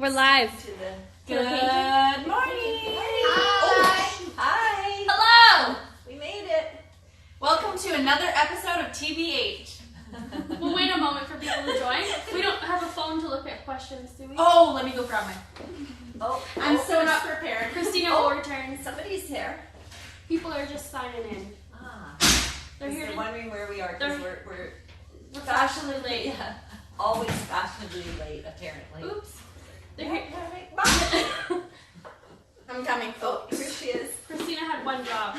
We're live. Good morning. Hi. Hi. Hello. We made it. Welcome to another episode of TBH. We'll wait a moment for people to join. We don't have a phone to look at questions, do we? Oh, let me go grab my. I'm so Chris- not prepared. Christina will return. Somebody's here. People are just signing in. They're here. They're wondering where we are because we're We're fashionably late. yeah, always fashionably late apparently. Oops. They're here. Bye. I'm coming. Oh, here she is. Christina had one job.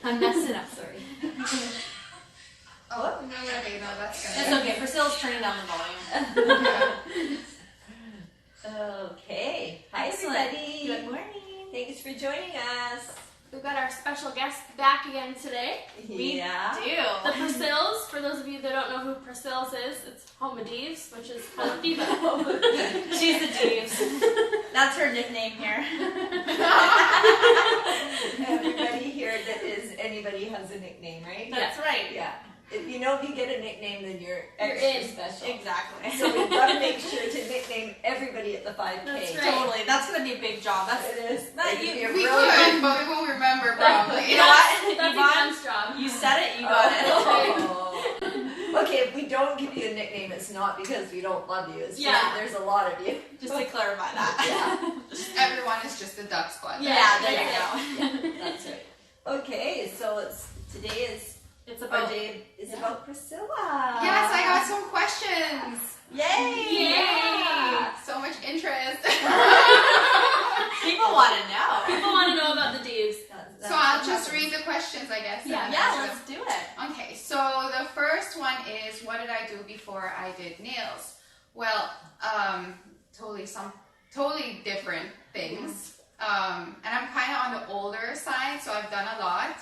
I'm messing up. Sorry. Oh, No, ready. No, that's good. it's okay. Priscilla's turning down the volume. Okay. Hi Excellent. everybody. Good morning. Thanks for joining us. We've got our special guest back again today. We yeah. The do. Priscilles. For those of you that don't know who Priscilles is, it's home of Deves, which is home of Diva. She's the Jeeves. That's her nickname here. Everybody here that is anybody has a nickname, right? That's right. Yeah. If you know if you get a nickname, then you're You're extra in. special. Exactly. So we've got to make sure to nickname everybody at the 5K. That's right. Totally. That's gonna be a big job. That's It is. That It you- could be a We really could, but we won't remember probably. You know what? That's Yvonne, Yvonne's job. you said it. You got it. Oh. Okay, if we don't give you a nickname, it's not because we don't love you. It's just Yeah. there's a lot of you. Just to clarify that. Yeah. Everyone is just a duck squad. Yeah, there you go. Yeah, that's right. Okay, so today is It's our about day is Yeah. about Priscilla. Yes, I got some questions. Yay! Yay! So much interest. People want to know. people want to know about the Deves. So I'll just read the questions, I guess. and Yeah, answer let's do it. them. Okay, so the first one is, what did I do before I did nails? Well, totally different things. And I'm kind of on the older side, so I've done a lot.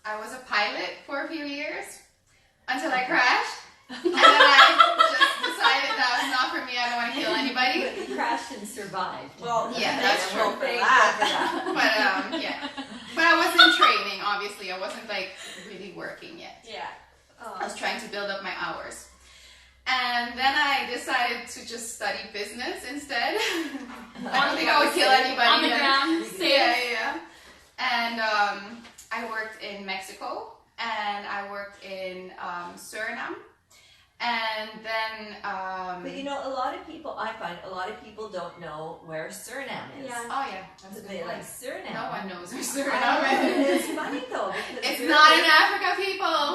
I was a pilot for a few years until I crashed. And then I just decided that was not for me. I don't want to kill anybody. But you crashed and survived. Well, Yeah, that's thankful true. for Thankful that. for that. But yeah. But I wasn't training, obviously. I wasn't like really working yet. Yeah. I was trying to build up my hours. And then I decided to just study business instead. I don't think I would kill anybody. On the then. ground, safe. Yeah. And I worked in Mexico, and I worked in Suriname. And then But you know, a lot of people, I find, a lot of people don't know where Suriname is. Yeah. oh yeah, that's a So good they point. like Suriname. No one knows where I Suriname know, is. it's funny though. Because It's really- not in Africa, people.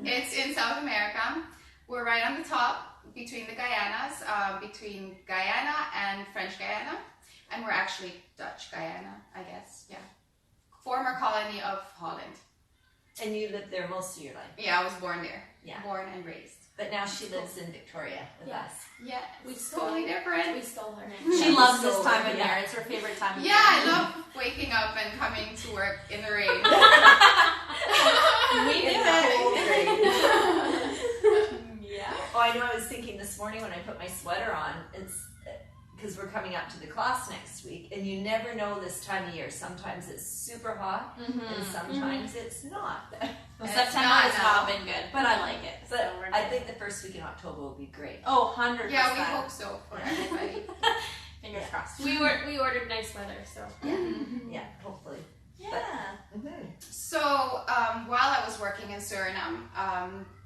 It's in South America. We're right on the top between the Guyanas, between Guyana and French Guyana, and we're actually Dutch Guyana, I guess. Yeah, former colony of Holland. And you lived there most of your life. Yeah, I was born there. Yeah. Born and raised. But now she lives in Victoria with Yeah. us. Yeah, We it's stole totally different. We stole her name. She Yeah, loves so, this time of yeah. year. It's her favorite time of year. Yeah, I love waking up and coming to work in the rain. We In do the it. cold rain. Yeah. Oh, I know. I was thinking this morning when I put my sweater on, it's because we're coming up to the class next week, and you never know this time of year. Sometimes it's super hot, and sometimes it's not. Well, It's September not has now. not been good, but I like it. But So we're I good. think the first week in October will be great. Oh, 100%. Yeah, we hope so for everybody. Fingers crossed. We ordered nice weather, so. Yeah, hopefully. Yeah. So while I was working in Suriname,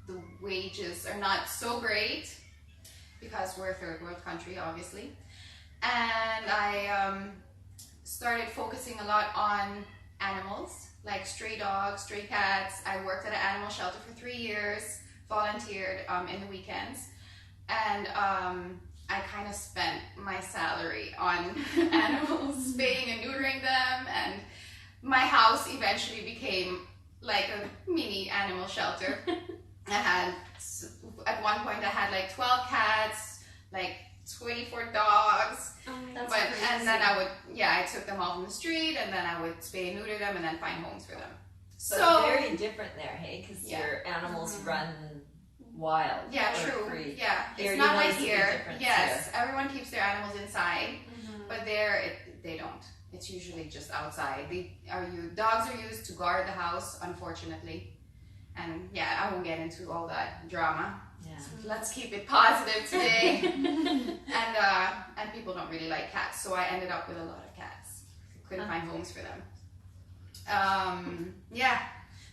the wages are not so great because we're a third world country, obviously. And I started focusing a lot on animals, like stray dogs, stray cats. I worked at an animal shelter for 3 years, volunteered in the weekends. And I kind of spent my salary on animals, spaying and neutering them, and my house eventually became like a mini animal shelter. At one point I had like 12 cats, like 24 dogs, That's and then I took them off on the street, and then I would spay and neuter them and then find homes for them. So So very different there, hey? Because Yeah. your animals run wild. yeah, or true. Free. Yeah, Here, it's you not like notice a big here. difference Yes, everyone keeps their animals inside, Mhm. but there they don't. It's usually just outside. Dogs are used to guard the house, unfortunately. And yeah, I won't get into all that drama. Yeah. Let's keep it positive today. And and people don't really like cats, so I ended up with a lot of cats. Couldn't find homes for them. Yeah.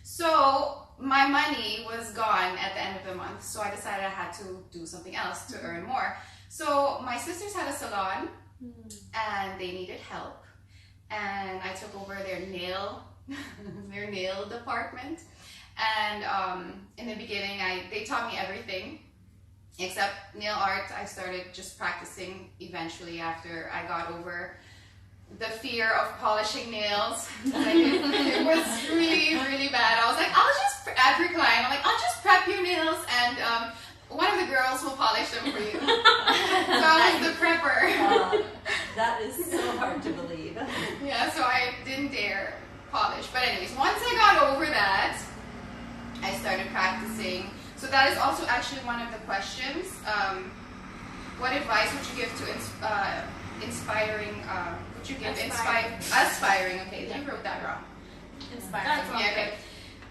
So my money was gone at the end of the month, so I decided I had to do something else to earn more. So my sisters had a salon, and they needed help, and I took over their nail department. And in the beginning, they taught me everything except nail art. I started just practicing eventually after I got over the fear of polishing nails. It was really, really bad. I was like, every client, I'm like, I'll just prep your nails, and one of the girls will polish them for you. So I was the prepper. That is so hard to believe. Yeah, so I didn't dare polish. But anyways, once I got over that, I started practicing. So that is also actually one of the questions. What advice would you give to aspiring? Okay, you wrote that wrong. Inspiring. Yeah, okay.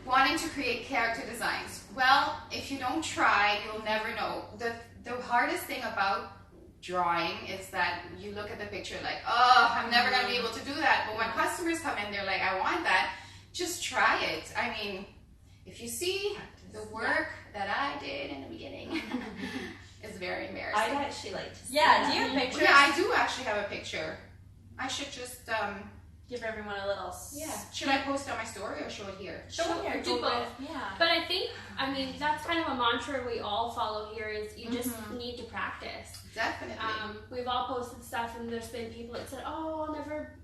Wanting to create character designs. Well, if you don't try, you'll never know. The hardest thing about drawing is that you look at the picture like, oh, I'm never going to be able to do that. But when customers come in, they're like, I want that. Just try it. I mean, if you see the work that I did in the beginning, it's very embarrassing. I'd actually like to see Yeah, that. do you have pictures? Yeah, I do actually have a picture. I should just, Give everyone a little... should I post it on my story or show it here? Show it here. Do both. Yeah. But I think, that's kind of a mantra we all follow here is you just need to practice. Definitely. We've all posted stuff, and there's been people that said, "Oh,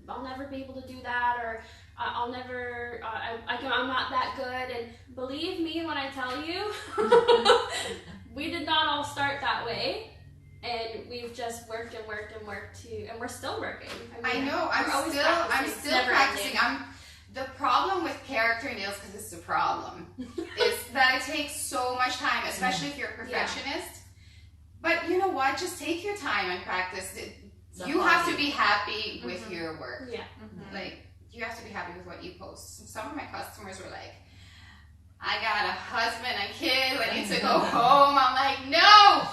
I'll never be able to do that," or "I'll never, I'm not that good." And believe me when I tell you, we did not all start that way. And we've just worked and we're still working. I know. I'm still practicing. The problem with character nails, because it's a problem, is that it takes so much time, especially if you're a perfectionist. Yeah. But you know what? Just take your time and practice. You have to be happy with your work. Yeah. Like, you have to be happy with what you post. Some of my customers were like, I got a husband and kids, I need to go home. I'm like, no,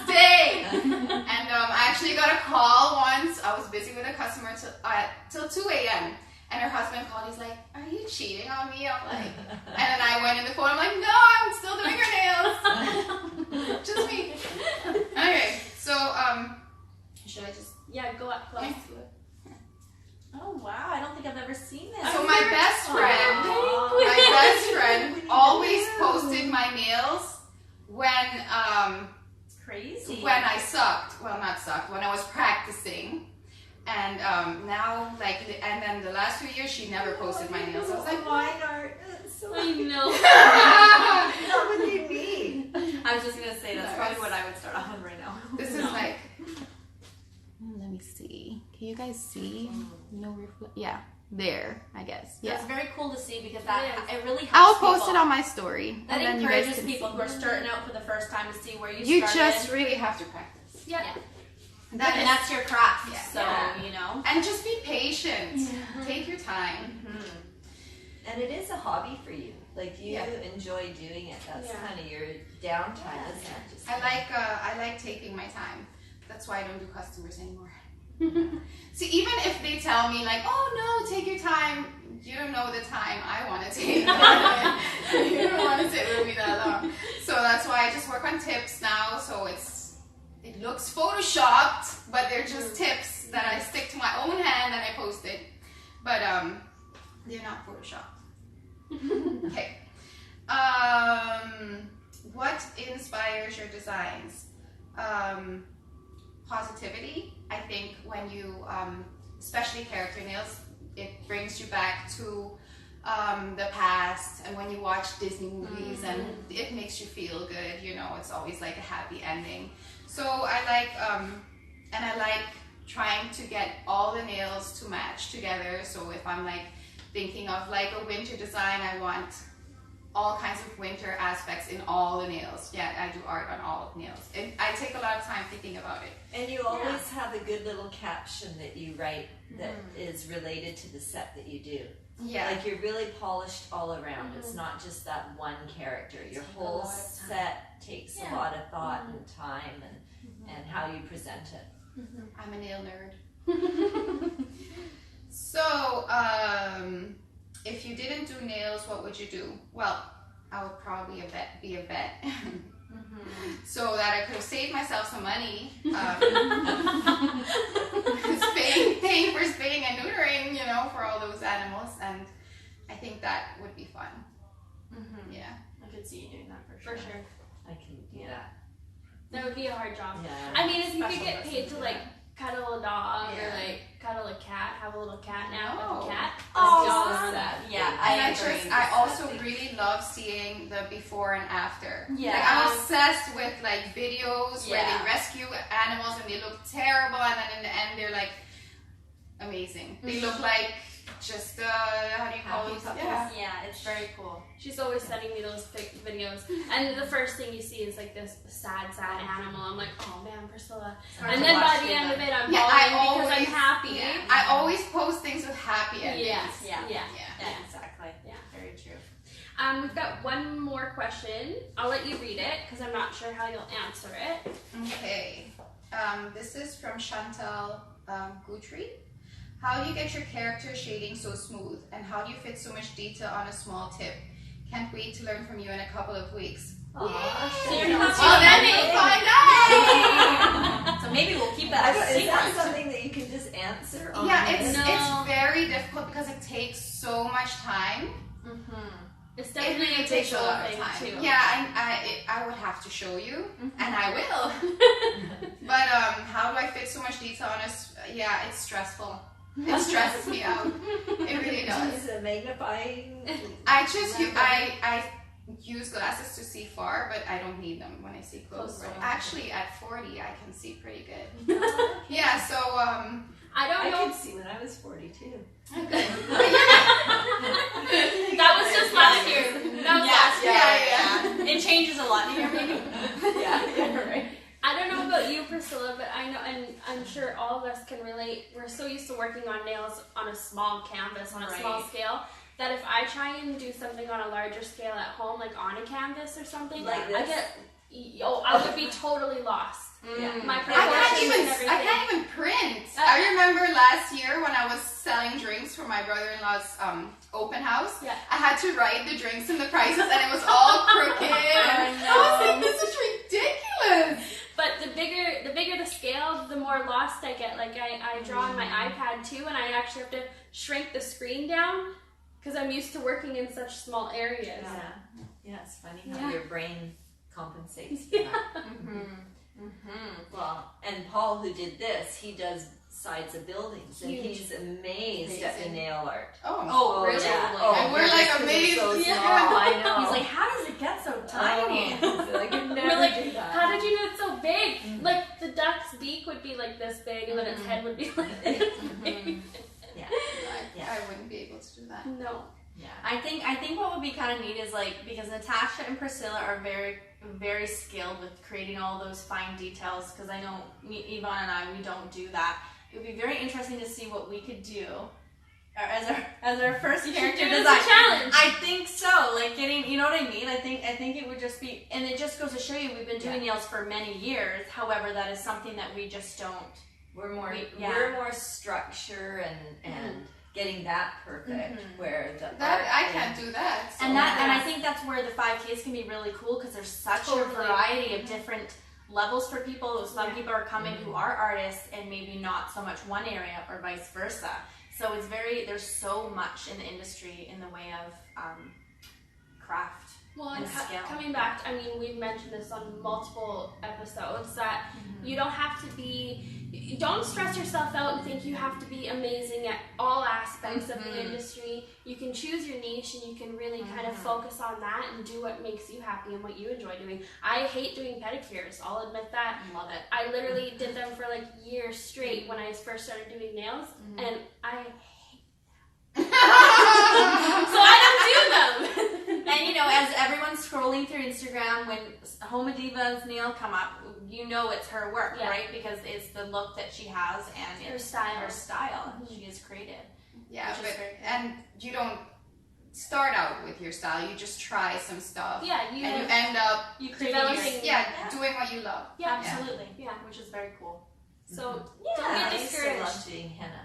stay. And I actually got a call once. I was busy with a customer till 2 a.m. And her husband called. He's like, are you cheating on me? I'm like, and then I went in the phone. I'm like, no, I'm still doing her nails. Just me. Okay, so should I just? Yeah, go up close. Oh wow, I don't think I've ever seen this. So my best friend always posted my nails when crazy. When I sucked. Well, not sucked. When I was practicing. And now, and then the last 2 years, she never posted my nails. I was like, line art. So I know. That would be me. I was just gonna say that's probably what I would start off with right now. This is like. Let me see. Can you guys see? No reflect. Yeah, there. I guess. Yeah. It's very cool to see because it really helps. I'll post it on my story. That and then encourages you guys people who are starting out for the first time to see where you started. You just really have to practice. Yeah. And that's your craft. Yeah. So you know. And just be patient. Take your time. And it is a hobby for you. Like you enjoy doing it. That's kind of your downtime, isn't it? Just I like taking my time. That's why I don't do customers anymore. See, even if they tell me like, oh no, take your time, you don't know the time I want to take. You don't want to sit with me that long. So that's why I just work on tips now. So it looks photoshopped, but they're just tips that I stick to my own hand and I post it. But they're not photoshopped. Okay. What inspires your designs? Positivity. I think when you, especially character nails, it brings you back to the past, and when you watch Disney movies and it makes you feel good, you know, it's always like a happy ending. So I like, and I like trying to get all the nails to match together. So if I'm like thinking of like a winter design, I want all kinds of winter aspects in all the nails. Yeah, I do art on all nails. And I take a lot of time thinking about it. And you always have a good little caption that you write that is related to the set that you do. Yeah. Like you're really polished all around. It's not just that one character. Your whole set takes a lot of thought and time and how you present it. I'm a nail nerd. So, if you didn't do nails, what would you do? Well, I would probably be a vet. So that I could have saved myself some money. Paying for spaying and neutering, you know, for all those animals. And I think that would be fun. Yeah. I could see you doing that for For sure. I can do that. That would be a hard job. Yeah. I mean, if you could Special get paid to like cuddle a dog or Yeah. like cuddle a cat, have a little cat nap with a cat. Oh, that's just sad. yeah. And I also really love seeing the before and after. Yeah. Like, I'm obsessed with like videos where Yeah. they rescue animals and they look terrible, and then in the end they're like amazing. They look like just how do you call Happy those? puppies. Yeah, it's very cool. She's always sending me those videos, and the first thing you see is like this sad animal. I'm like, oh man, Priscilla. And then by the end of it, I'm bawling because I'm happy. Yeah, I always post things with happy endings. Yes. Yeah. Yeah. Exactly. Yeah. Very true. We've got one more question. I'll let you read it because I'm not sure how you'll answer it. Okay. This is from Chantal Guthrie. How do you get your character shading so smooth? And how do you fit so much detail on a small tip? Can't wait to learn from you in a couple of weeks. So you're Yay. not Well, then we'll find out! So maybe we'll keep that as a Is that secret. something that you can just answer on Yeah, this? it's very difficult because it takes so much time. It's It definitely really a takes a visual lot of thing time. too. Yeah, I would have to show you, and I will. But how do I fit so much detail on us? Yeah, it's stressful. It stresses me out. It really does. Use a magnifying. I just I use glasses to see far, but I don't need them when I see close. Close. Actually, at 40, I can see pretty good. Yeah, so I don't I know. could see when I was 42. That was just last year. That was last year. Yeah. It changes a lot here, maybe. Yeah, right. I don't know about you, Priscilla, but I know, and I'm sure all of us can relate. We're so used to working on nails on a small canvas, on a small scale, that if I try and do something on a larger scale at home, like on a canvas or something, Like I this? I would be totally lost. Yeah. My I proportions and everything. can't even print. I remember last year when I was selling drinks for my brother-in-law's open house. Yeah. I had to write the drinks and the prices, and it was all crooked. And I was like, this is ridiculous. But the bigger the scale, the more lost I get. Like I draw on my iPad too, and I actually have to shrink the screen down because I'm used to working in such small areas. Yeah, it's funny how your brain compensates for that. Well, and Paul, who did this, he does sides of buildings, and he's amazed at the nail art. Oh, really? Yeah. And we're like just 'cause it's amazed. So Yeah. small, I know. He's like, how does it get so tiny? I could never We're like, do that. how did you know it's so big? Like the duck's beak would be like this big, and then its head would be like this big. Yeah. I wouldn't be able to do that. No. Yeah. I think what would be kind of neat is like, because Natasha and Priscilla are very skilled with creating all those fine details, because I know Yvonne and I, we don't do that. It would be very interesting to see what we could do as our first character do it as design. a challenge. I think so. Like getting, you know what I mean? I think it would just be, and it just goes to show you we've been doing nails for many years. However, that is something that we just don't. We're more structure and getting that perfect. Where the art I can't do that. So And I think that's where the 5Ks can be really cool, because there's such a variety of different levels for people. Some people are coming who are artists and maybe not so much one area, or vice versa. So it's there's so much in the industry in the way of craft. Well, and scale. coming back, I mean, we've mentioned this on multiple episodes that you don't have to be, don't stress yourself out and think you have to be amazing at all aspects of the industry. You can choose your niche and you can really kind of focus on that and do what makes you happy and what you enjoy doing. I hate doing pedicures, I'll admit that. Love it. I literally did them for like years straight when I first started doing nails, and I hate them. So I don't do them. And you know, as everyone's scrolling through Instagram, when Homa Diva's nail come up, you know it's her work, right? Because it's the look that she has and Her it's style. her style she has created. Yeah, which is but very cool. and you don't start out with your style. You just try some stuff. Yeah, and you end up You create developing. yours. doing what you love. Yeah, Absolutely. Yeah. Which is very cool. So Yeah, don't get I used to discouraged. love doing henna.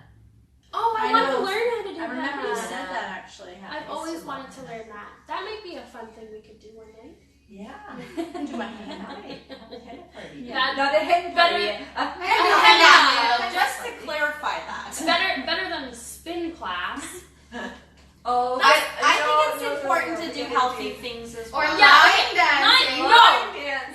Oh, I I want to know. learn how to do I remember you that. said that actually. I've always wanted to learn that. That might be a fun thing we could do one day. Yeah. Do a henna. Right. A henna party. Yeah. Not a hen party. Better- Henna. Just to clarify that. Better than the spin class. Oh, I think it's important to do healthy things as Or well. line dancing.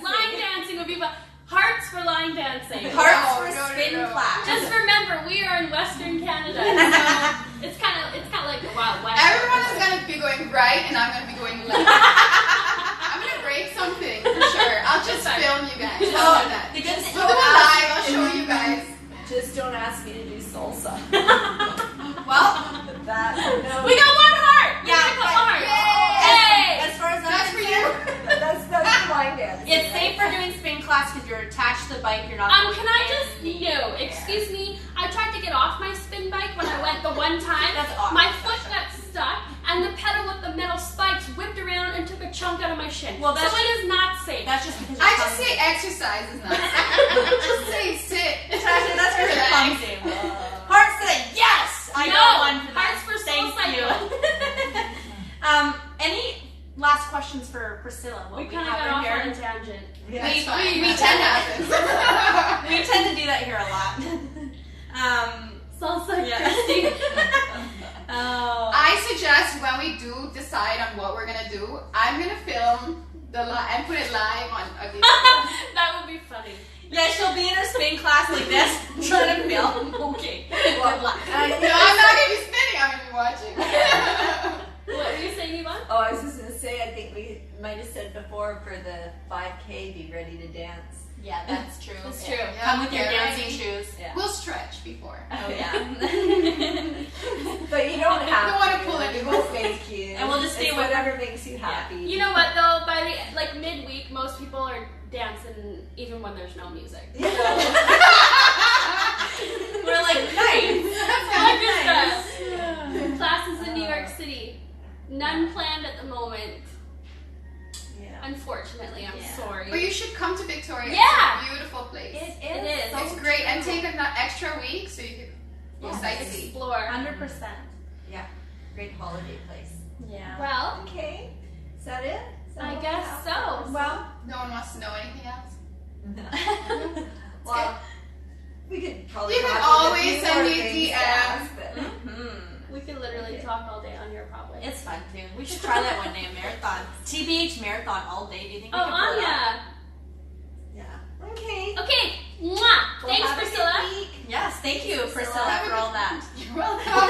Line dancing would be fun. Hearts for line dancing. Hearts for No, spin no. class. Just remember, we are in Western Canada. So it's kind of like the Wild West. Everyone is going to be going right and I'm going to be going left. I'm going to break something for sure. I'll just film you guys. How about that? The good thing- We'll do it live. I'll show you guys. Just don't ask me to do salsa. Well, That, no. We got one heart. Yeah, We got but- heart. Yay! Yay! As far as That's I'm for you. concerned, That's the line dance. it's safe for doing spin class because you're attached to the bike. You're not. Can I just, excuse me, I tried to get off my spin bike when I went the one time. That's awesome. My foot got stuck, and the pedal with the metal spikes whipped around and took a chunk out of my shin. Well, so that's- it is not safe. That's just because. I you're just say clumsy. exercise is not safe. Just say sit. Natasha, that's because you're Relax. clumsy. Heart said yes. I got one for Hearts that. for Thank Soul you. Cycle. Any last questions for Priscilla? What We we kind of have got off in on here? a tangent. Yeah. That's fine. we That tend happens. We tend to do that here a lot. Salsa Yeah. Christy. Oh. I suggest when we do decide on what we're gonna do, I'm gonna film and put it live on Ugly Duckling. That would be funny. Yeah, she'll be in her spin class like this, trying to film. Okay. Good luck. No, I'm not gonna be spinning. I'm gonna be watching. What were you saying, Yvonne? Oh, I was just going to say, I think we might have said before for the 5K, be ready to dance. Yeah, that's true. That's true. Yeah, Come with your get dancing ready. shoes. Yeah. We'll stretch before. Oh yeah. But you don't have Don't wanna to. pull Like, it. it won't make you. And we'll just stay It's with- whatever makes you happy. You know what though? By the midweek, most people are dancing even when there's no music. Yeah. We're like, nice. Like this stuff. Classes in New York City. None planned at the moment. Yeah. Unfortunately, I'm Yeah. sorry. But you should come to Victoria. Yeah. It's a beautiful place. It is. It's great. And take an extra week so you can go Yeah. sightsee. Explore. 100%. Great holiday place. Yeah. Well, Okay. Is that it? Is that I all we guess have? so. Well, No one wants to know anything else. well, we could probably. You can talk about a always few send more me a things to DM. ask, but- we can literally talk all day on here probably. It's fun too. We should try that one day, a marathon. TBH marathon all day. Do you think we Oh, could pull it off? Anya. Yeah. Okay. Okay. Mwah. Well, Thanks, have a good Priscilla. week. Yes, thank you, Priscilla. Priscilla, for all that. You're welcome.